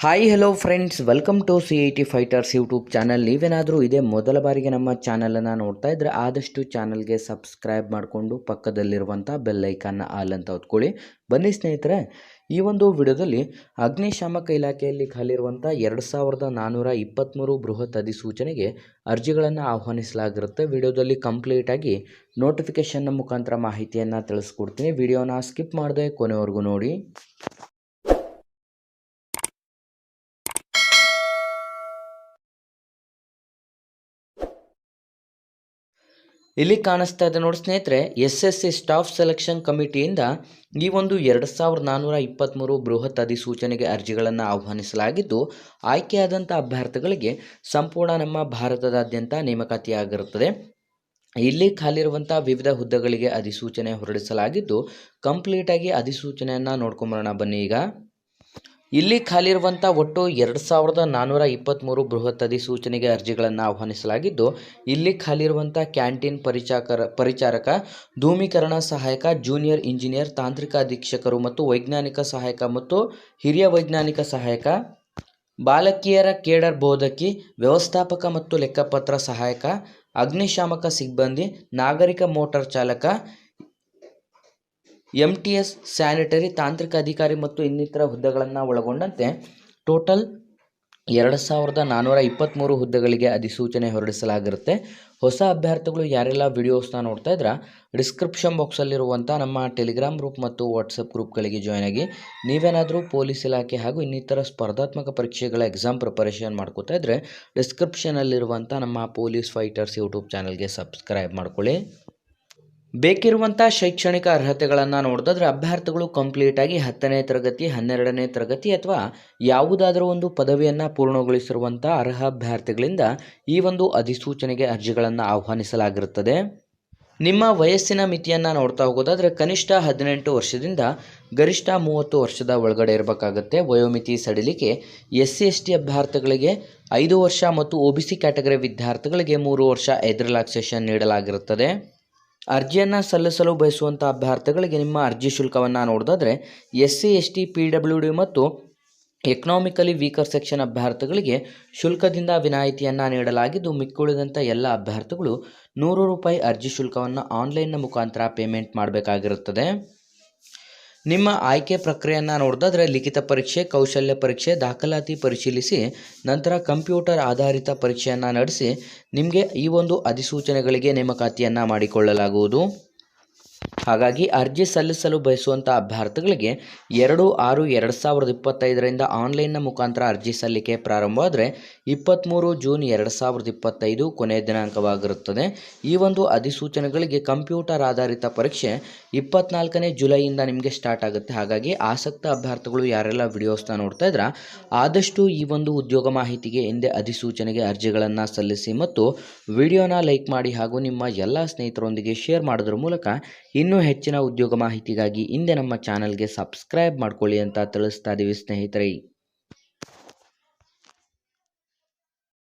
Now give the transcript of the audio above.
Hi hello friends, welcome to CET fighters YouTube channel. ನೀವೇನಾದರೂ ಇದೇ ಮೊದಲ ಬಾರಿಗೆ ನಮ್ಮ ಚಾನಲನ್ನು ನೋಡ್ತಾ ಇದ್ದರೆ ಆದಷ್ಟು ಚಾನಲ್ಗೆ ಸಬ್ಸ್ಕ್ರೈಬ್ ಮಾಡಿಕೊಂಡು ಪಕ್ಕದಲ್ಲಿರುವಂಥ ಬೆಲ್ಲೈಕನ್ನ ಆಲ್ ಅಂತ ಹೊತ್ಕೊಳ್ಳಿ. ಬನ್ನಿ ಸ್ನೇಹಿತರೆ, ಈ ಒಂದು ವಿಡಿಯೋದಲ್ಲಿ ಅಗ್ನಿಶಾಮಕ ಇಲಾಖೆಯಲ್ಲಿ ಖಾಲಿರುವಂಥ 2423 ಬೃಹತ್ ಅಧಿಸೂಚನೆಗೆ ಅರ್ಜಿಗಳನ್ನು ಆಹ್ವಾನಿಸಲಾಗಿರುತ್ತೆ. ವಿಡಿಯೋದಲ್ಲಿ ಕಂಪ್ಲೀಟಾಗಿ ನೋಟಿಫಿಕೇಷನ್ನ ಮುಖಾಂತರ ಮಾಹಿತಿಯನ್ನು ತಿಳಿಸ್ಕೊಡ್ತೀನಿ. ವಿಡಿಯೋನ ಸ್ಕಿಪ್ ಮಾಡದೆ ಕೊನೆವರೆಗೂ ನೋಡಿ. ಇಲ್ಲಿ ಕಾಣಿಸ್ತಾ ಇದೆ ನೋಡಿ ಸ್ನೇಹಿತರೆ, SSC ಸ್ಟಾಫ್ ಸೆಲೆಕ್ಷನ್ ಕಮಿಟಿಯಿಂದ ಈ ಒಂದು 2423 ಬೃಹತ್ ಅಧಿಸೂಚನೆಗೆ ಅರ್ಜಿಗಳನ್ನು ಆಹ್ವಾನಿಸಲಾಗಿದ್ದು, ಆಯ್ಕೆಯಾದಂಥ ಅಭ್ಯರ್ಥಿಗಳಿಗೆ ಸಂಪೂರ್ಣ ನಮ್ಮ ಭಾರತದಾದ್ಯಂತ ನೇಮಕಾತಿಯಾಗಿರುತ್ತದೆ. ಇಲ್ಲಿ ಖಾಲಿರುವಂಥ ವಿವಿಧ ಹುದ್ದೆಗಳಿಗೆ ಅಧಿಸೂಚನೆ ಹೊರಡಿಸಲಾಗಿದ್ದು, ಕಂಪ್ಲೀಟಾಗಿ ಅಧಿಸೂಚನೆಯನ್ನು ನೋಡ್ಕೊಂಬರೋಣ ಬನ್ನಿ. ಈಗ ಇಲ್ಲಿ ಖಾಲಿರುವಂಥ ಒಟ್ಟು 2423 ಬೃಹತ್ ಅಧಿಸೂಚನೆಗೆ ಅರ್ಜಿಗಳನ್ನು ಆಹ್ವಾನಿಸಲಾಗಿದ್ದು, ಇಲ್ಲಿ ಖಾಲಿರುವಂಥ ಕ್ಯಾಂಟೀನ್ ಪರಿಚಾರಕ, ಧೂಮೀಕರಣ ಸಹಾಯಕ, ಜೂನಿಯರ್ ಇಂಜಿನಿಯರ್, ತಾಂತ್ರಿಕ ಅಧೀಕ್ಷಕರು ಮತ್ತು ವೈಜ್ಞಾನಿಕ ಸಹಾಯಕ ಮತ್ತು ಹಿರಿಯ ವೈಜ್ಞಾನಿಕ ಸಹಾಯಕ, ಬಾಲಕಿಯರ ಕೇಡರ್ ಬೋಧಕಿ, ವ್ಯವಸ್ಥಾಪಕ ಮತ್ತು ಲೆಕ್ಕಪತ್ರ ಸಹಾಯಕ, ಅಗ್ನಿಶಾಮಕ ಸಿಬ್ಬಂದಿ, ನಾಗರಿಕ ಮೋಟಾರ್ ಚಾಲಕ, MTS ಸ್ಯಾನಿಟರಿ, ತಾಂತ್ರಿಕ ಅಧಿಕಾರಿ ಮತ್ತು ಇನ್ನಿತರ ಹುದ್ದೆಗಳನ್ನು ಒಳಗೊಂಡಂತೆ ಟೋಟಲ್ 2423 ಹುದ್ದೆಗಳಿಗೆ ಅಧಿಸೂಚನೆ ಹೊರಡಿಸಲಾಗಿರುತ್ತೆ. ಹೊಸ ಅಭ್ಯರ್ಥಿಗಳು ಯಾರೆಲ್ಲ ವಿಡಿಯೋಸ್ನ ನೋಡ್ತಾ ಇದ್ರೆ ಡಿಸ್ಕ್ರಿಪ್ಷನ್ ಬಾಕ್ಸಲ್ಲಿರುವಂಥ ನಮ್ಮ ಟೆಲಿಗ್ರಾಮ್ ಗ್ರೂಪ್ ಮತ್ತು ವಾಟ್ಸಪ್ ಗ್ರೂಪ್ಗಳಿಗೆ ಜಾಯ್ನ್ ಆಗಿ. ನೀವೇನಾದರೂ ಪೊಲೀಸ್ ಇಲಾಖೆ ಹಾಗೂ ಇನ್ನಿತರ ಸ್ಪರ್ಧಾತ್ಮಕ ಪರೀಕ್ಷೆಗಳ ಎಕ್ಸಾಮ್ ಪ್ರಿಪರೇಷನ್ ಮಾಡ್ಕೋತಾ ಇದ್ದರೆ ಡಿಸ್ಕ್ರಿಪ್ಷನಲ್ಲಿರುವಂಥ ನಮ್ಮ ಪೊಲೀಸ್ ಫೈಟರ್ಸ್ ಯೂಟ್ಯೂಬ್ ಚಾನಲ್ಗೆ ಸಬ್ಸ್ಕ್ರೈಬ್ ಮಾಡ್ಕೊಳ್ಳಿ. ಬೇಕಿರುವಂಥ ಶೈಕ್ಷಣಿಕ ಅರ್ಹತೆಗಳನ್ನು ನೋಡಿದ್ರೆ ಅಭ್ಯರ್ಥಿಗಳು ಕಂಪ್ಲೀಟಾಗಿ 10ನೇ ತರಗತಿ, 12ನೇ ತರಗತಿ ಅಥವಾ ಯಾವುದಾದರೂ ಒಂದು ಪದವಿಯನ್ನು ಪೂರ್ಣಗೊಳಿಸಿರುವಂಥ ಅರ್ಹ ಅಭ್ಯರ್ಥಿಗಳಿಂದ ಈ ಒಂದು ಅಧಿಸೂಚನೆಗೆ ಅರ್ಜಿಗಳನ್ನು ಆಹ್ವಾನಿಸಲಾಗಿರುತ್ತದೆ. ನಿಮ್ಮ ವಯಸ್ಸಿನ ಮಿತಿಯನ್ನು ನೋಡ್ತಾ ಹೋಗೋದಾದರೆ ಕನಿಷ್ಠ 18 ವರ್ಷದಿಂದ ಗರಿಷ್ಠ 30 ವರ್ಷದ ಒಳಗಡೆ ಇರಬೇಕಾಗುತ್ತೆ. ವಯೋಮಿತಿ ಸಡಿಲಿಕೆ SC/ST ಅಭ್ಯರ್ಥಿಗಳಿಗೆ 5 ವರ್ಷ ಮತ್ತು OBC ಕ್ಯಾಟಗರಿ ವಿದ್ಯಾರ್ಥಿಗಳಿಗೆ 3 ವರ್ಷ ಏಜ್ ರಿಲ್ಯಾಕ್ಸೇಷನ್ ನೀಡಲಾಗಿರುತ್ತದೆ. ಅರ್ಜಿಯನ್ನು ಸಲ್ಲಿಸಲು ಬಯಸುವಂಥ ಅಭ್ಯರ್ಥಿಗಳಿಗೆ ನಿಮ್ಮ ಅರ್ಜಿ ಶುಲ್ಕವನ್ನು ನೋಡೋದಾದರೆ SC/ST, PWD ಮತ್ತು ಎಕನಾಮಿಕಲಿ ವೀಕರ್ ಸೆಕ್ಷನ್ ಅಭ್ಯರ್ಥಿಗಳಿಗೆ ಶುಲ್ಕದಿಂದ ವಿನಾಯಿತಿಯನ್ನು ನೀಡಲಾಗಿದ್ದು, ಮಿಕ್ಕುಳಿದಂಥ ಎಲ್ಲ ಅಭ್ಯರ್ಥಿಗಳು ₹100 ಅರ್ಜಿ ಶುಲ್ಕವನ್ನು ಆನ್ಲೈನ್ನ ಮುಖಾಂತರ ಪೇಮೆಂಟ್ ಮಾಡಬೇಕಾಗಿರುತ್ತದೆ. ನಿಮ್ಮ ಆಯ್ಕೆ ಪ್ರಕ್ರಿಯೆಯನ್ನು ನೋಡೋದಾದರೆ ಲಿಖಿತ ಪರೀಕ್ಷೆ, ಕೌಶಲ್ಯ ಪರೀಕ್ಷೆ, ದಾಖಲಾತಿ ಪರಿಶೀಲಿಸಿ ನಂತರ ಕಂಪ್ಯೂಟರ್ ಆಧಾರಿತ ಪರೀಕ್ಷೆಯನ್ನು ನಡೆಸಿ ನಿಮಗೆ ಈ ಒಂದು ಅಧಿಸೂಚನೆಗಳಿಗೆ ನೇಮಕಾತಿಯನ್ನು ಮಾಡಿಕೊಳ್ಳಲಾಗುವುದು. ಹಾಗಾಗಿ ಅರ್ಜಿ ಸಲ್ಲಿಸಲು ಬಯಸುವಂಥ ಅಭ್ಯರ್ಥಿಗಳಿಗೆ 2/6/2025 ಆನ್ಲೈನ್ನ ಮುಖಾಂತರ ಅರ್ಜಿ ಸಲ್ಲಿಕೆ ಪ್ರಾರಂಭವಾದರೆ 23 ಜೂನ್ 2025 ಕೊನೆಯ ದಿನಾಂಕವಾಗಿರುತ್ತದೆ. ಈ ಒಂದು ಅಧಿಸೂಚನೆಗಳಿಗೆ ಕಂಪ್ಯೂಟರ್ ಆಧಾರಿತ ಪರೀಕ್ಷೆ 24ನೇ ಜುಲೈಯಿಂದ ನಿಮಗೆ ಸ್ಟಾರ್ಟ್ ಆಗುತ್ತೆ. ಹಾಗಾಗಿ ಆಸಕ್ತ ಅಭ್ಯರ್ಥಿಗಳು ಯಾರೆಲ್ಲ ವಿಡಿಯೋಸ್ನ ನೋಡ್ತಾ ಇದ್ರೆ ಆದಷ್ಟು ಈ ಒಂದು ಉದ್ಯೋಗ ಮಾಹಿತಿಗೆ ಹಿಂದೆ ಅಧಿಸೂಚನೆಗೆ ಅರ್ಜಿಗಳನ್ನು ಸಲ್ಲಿಸಿ ಮತ್ತು ವಿಡಿಯೋನ ಲೈಕ್ ಮಾಡಿ ಹಾಗೂ ನಿಮ್ಮ ಎಲ್ಲ ಸ್ನೇಹಿತರೊಂದಿಗೆ ಶೇರ್ ಮಾಡೋದ್ರ ಮೂಲಕ ಇನ್ನೂ ಹೆಚ್ಚಿನ ಉದ್ಯೋಗ ಮಾಹಿತಿಗಾಗಿ ಹಿಂದೆ ನಮ್ಮ ಚಾನಲ್ಗೆ ಸಬ್ಸ್ಕ್ರೈಬ್ ಮಾಡ್ಕೊಳ್ಳಿ ಅಂತ ತಿಳಿಸ್ತಾ ಇದ್ದೀವಿ ಸ್ನೇಹಿತರೆ.